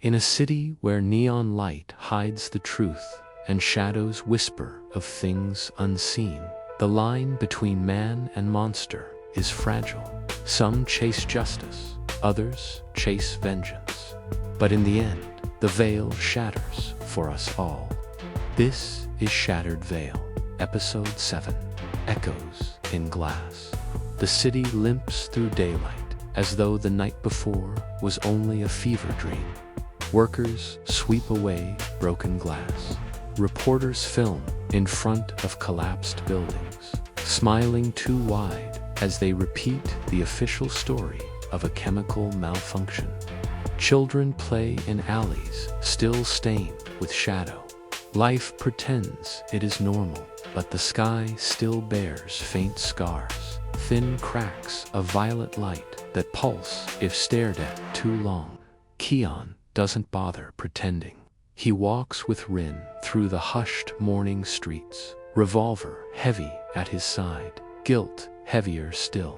In a city where neon light hides the truth and shadows whisper of things unseen, the line between man and monster is fragile. Some chase justice, others chase vengeance. But in the end, the veil shatters for us all. This is Shattered Veil, Episode 7, Echoes in Glass. The city limps through daylight, as though the night before was only a fever dream. Workers sweep away broken glass. Reporters film in front of collapsed buildings, smiling too wide as they repeat the official story of a chemical malfunction. Children play in alleys still stained with shadow. Life pretends it is normal, but the sky still bears faint scars, thin cracks of violet light that pulse if stared at too long. Kaien doesn't bother pretending. He walks with Rin through the hushed morning streets, revolver heavy at his side, guilt heavier still.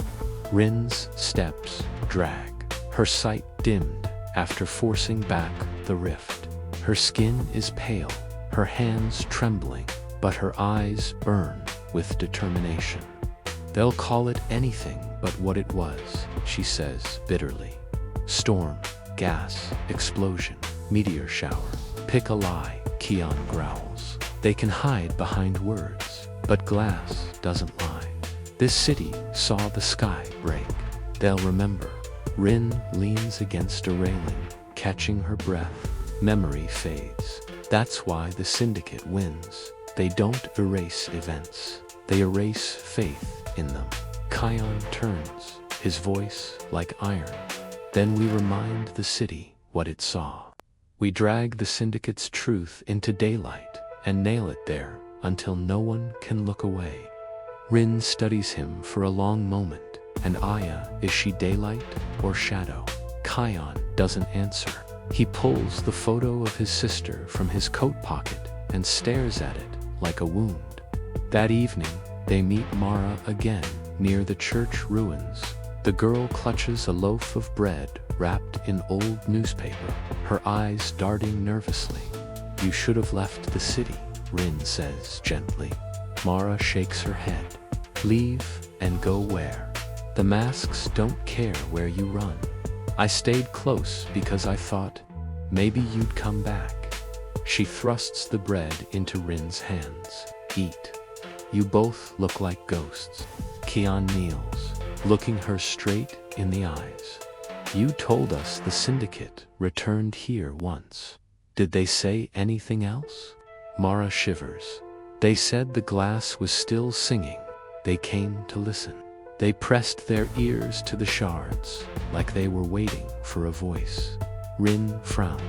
Rin's steps drag, her sight dimmed after forcing back the rift. Her skin is pale, her hands trembling, but her eyes burn with determination. They'll call it anything but what it was, she says bitterly. Storm, gas, explosion, meteor shower. Pick a lie, Kaien growls. They can hide behind words, but glass doesn't lie. This city saw the sky break. They'll remember. Rin leans against a railing, catching her breath. Memory fades. That's why the Syndicate wins. They don't erase events. They erase faith in them. Kaien turns, his voice like iron. Then we remind the city what it saw. We drag the Syndicate's truth into daylight and nail it there until no one can look away. Rin studies him for a long moment. And Aya, is she daylight or shadow? Kaien doesn't answer. He pulls the photo of his sister from his coat pocket and stares at it like a wound. That evening, they meet Mara again near the church ruins. The girl clutches a loaf of bread wrapped in old newspaper, her eyes darting nervously. You should have left the city, Rin says gently. Mara shakes her head. Leave and go where? The masks don't care where you run. I stayed close because I thought maybe you'd come back. She thrusts the bread into Rin's hands. Eat. You both look like ghosts. Kaien kneels, looking her straight in the eyes. You told us the Syndicate returned here once. Did they say anything else? Mara shivers. They said the glass was still singing. They came to listen. They pressed their ears to the shards, like they were waiting for a voice. Rin frowns.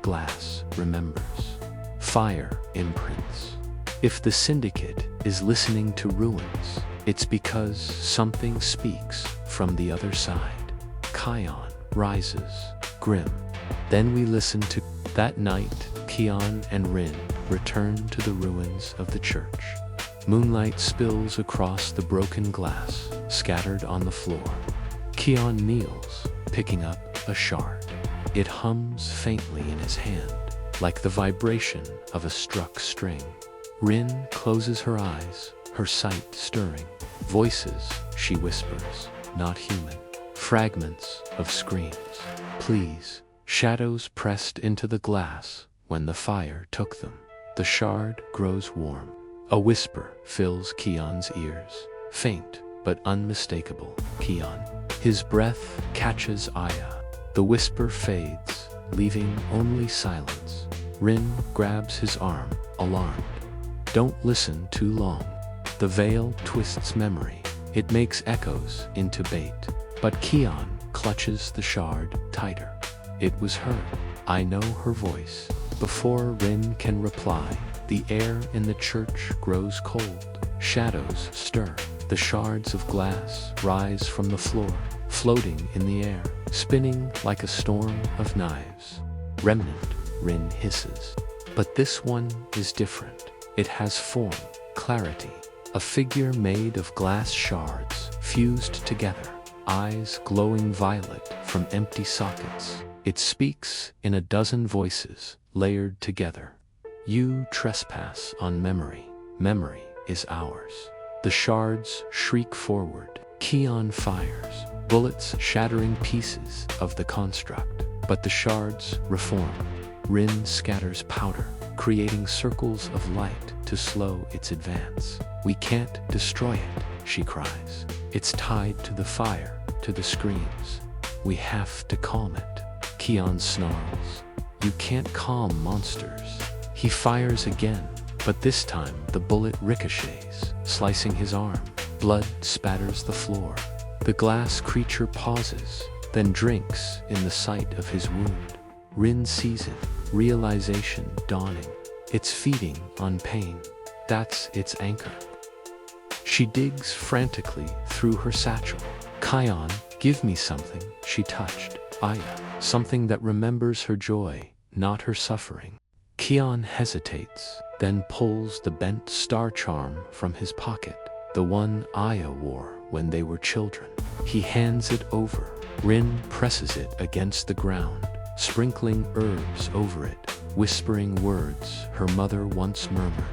Glass remembers. Fire imprints. If the Syndicate is listening to ruins, it's because something speaks from the other side. Kaien rises, grim. Then we listen to... That night, Kaien and Rin return to the ruins of the church. Moonlight spills across the broken glass, scattered on the floor. Kaien kneels, picking up a shard. It hums faintly in his hand, like the vibration of a struck string. Rin closes her eyes, her sight stirring. Voices, she whispers, not human. Fragments of screams. Please. Shadows pressed into the glass when the fire took them. The shard grows warm. A whisper fills Kien's ears, faint but unmistakable. Kaien. His breath catches Aya. The whisper fades, leaving only silence. Rin grabs his arm, alarmed. Don't listen too long. The veil twists memory. It makes echoes into bait. But Kaien clutches the shard tighter. It was her. I know her voice. Before Rin can reply, the air in the church grows cold. Shadows stir. The shards of glass rise from the floor, floating in the air, spinning like a storm of knives. Remnant, Rin hisses. But this one is different. It has form, clarity. A figure made of glass shards, fused together, eyes glowing violet from empty sockets. It speaks in a dozen voices, layered together. You trespass on memory. Memory is ours. The shards shriek forward. Kaien fires, bullets shattering pieces of the construct. But the shards reform. Rin scatters powder, creating circles of light to slow its advance. We can't destroy it, she cries. It's tied to the fire, to the screams. We have to calm it. Kaien snarls. You can't calm monsters. He fires again, but this time the bullet ricochets, slicing his arm. Blood spatters the floor. The glass creature pauses, then drinks in the sight of his wound. Rin sees it, realization dawning. It's feeding on pain. That's its anchor. She digs frantically through her satchel. Kaien, give me something, she touched. Aya, something that remembers her joy, not her suffering. Kaien hesitates, then pulls the bent star charm from his pocket, the one Aya wore when they were children. He hands it over. Rin presses it against the ground, sprinkling herbs over it, whispering words her mother once murmured.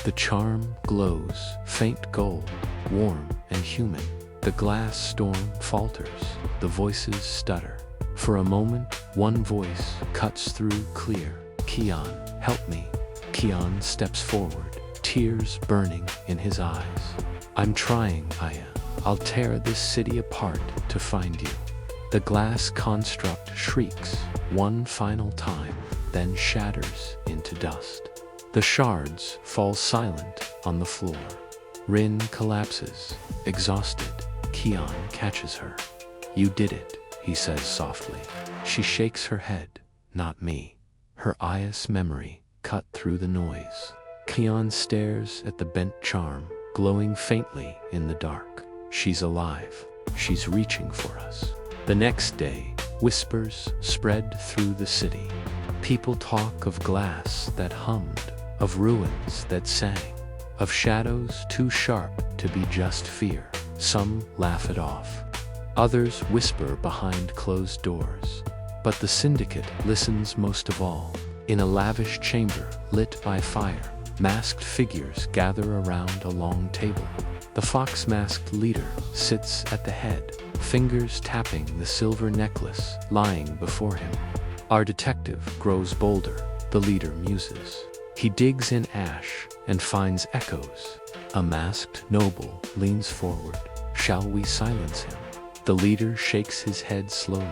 The charm glows, faint gold, warm and human. The glass storm falters, the voices stutter. For a moment, one voice cuts through clear. Kaien, help me. Kaien steps forward, tears burning in his eyes. I'm trying, Aya. I'll tear this city apart to find you. The glass construct shrieks one final time, then shatters into dust. The shards fall silent on the floor. Rin collapses, exhausted. Kaien catches her. You did it, he says softly. She shakes her head. Not me. Her Aya's memory cut through the noise. Kaien stares at the bent charm, glowing faintly in the dark. She's alive. She's reaching for us. The next day, whispers spread through the city. People talk of glass that hummed, of ruins that sang, of shadows too sharp to be just fear. Some laugh it off. Others whisper behind closed doors. But the Syndicate listens most of all. In a lavish chamber lit by fire, masked figures gather around a long table. The fox-masked leader sits at the head, fingers tapping the silver necklace lying before him. Our detective grows bolder, the leader muses. He digs in ash and finds echoes. A masked noble leans forward. Shall we silence him? The leader shakes his head slowly.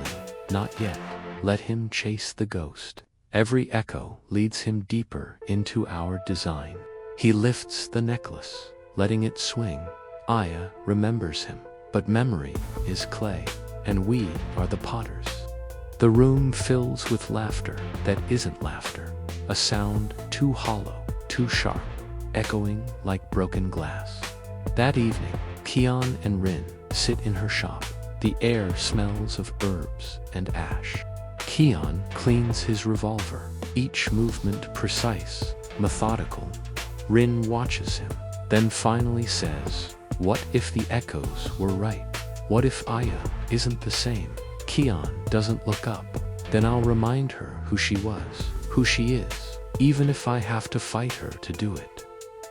Not yet. Let him chase the ghost. Every echo leads him deeper into our design. He lifts the necklace, letting it swing. Aya remembers him, but memory is clay, and we are the potters. The room fills with laughter that isn't laughter, a sound too hollow, too sharp, echoing like broken glass. That evening, Kaien and Rin sit in her shop. The air smells of herbs and ash. Kaien cleans his revolver, each movement precise, methodical. Rin watches him, then finally says, what if the echoes were right? What if Aya isn't the same? Kaien doesn't look up. Then I'll remind her who she was, who she is, even if I have to fight her to do it.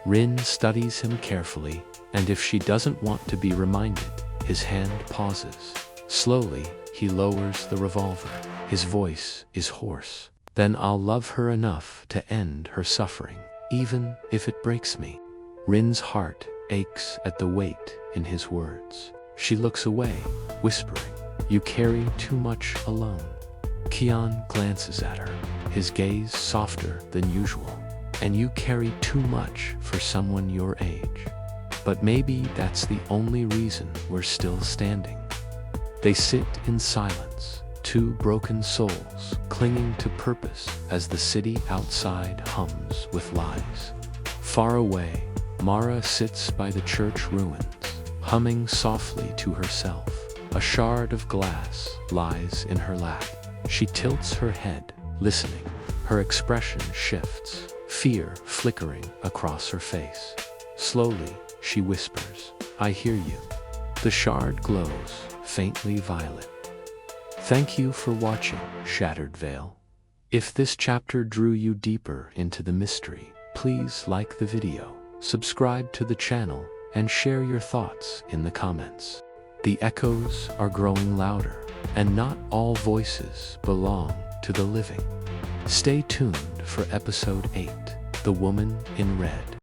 Rin studies him carefully, and if she doesn't want to be reminded, his hand pauses. Slowly, he lowers the revolver. His voice is hoarse. Then I'll love her enough to end her suffering, even if it breaks me. Rin's heart aches at the weight in his words. She looks away, whispering, you carry too much alone. Kaien glances at her, his gaze softer than usual. And you carry too much for someone your age. But maybe that's the only reason we're still standing. They sit in silence, two broken souls clinging to purpose as the city outside hums with lies. Far away, Mara sits by the church ruins, humming softly to herself. A shard of glass lies in her lap. She tilts her head, listening. Her expression shifts, fear flickering across her face. Slowly, she whispers, I hear you. The shard glows, faintly violet. Thank you for watching Shattered Veil. If this chapter drew you deeper into the mystery, please like the video, subscribe to the channel, and share your thoughts in the comments. The echoes are growing louder, and not all voices belong to the living. Stay tuned for episode 8, The Woman in Red.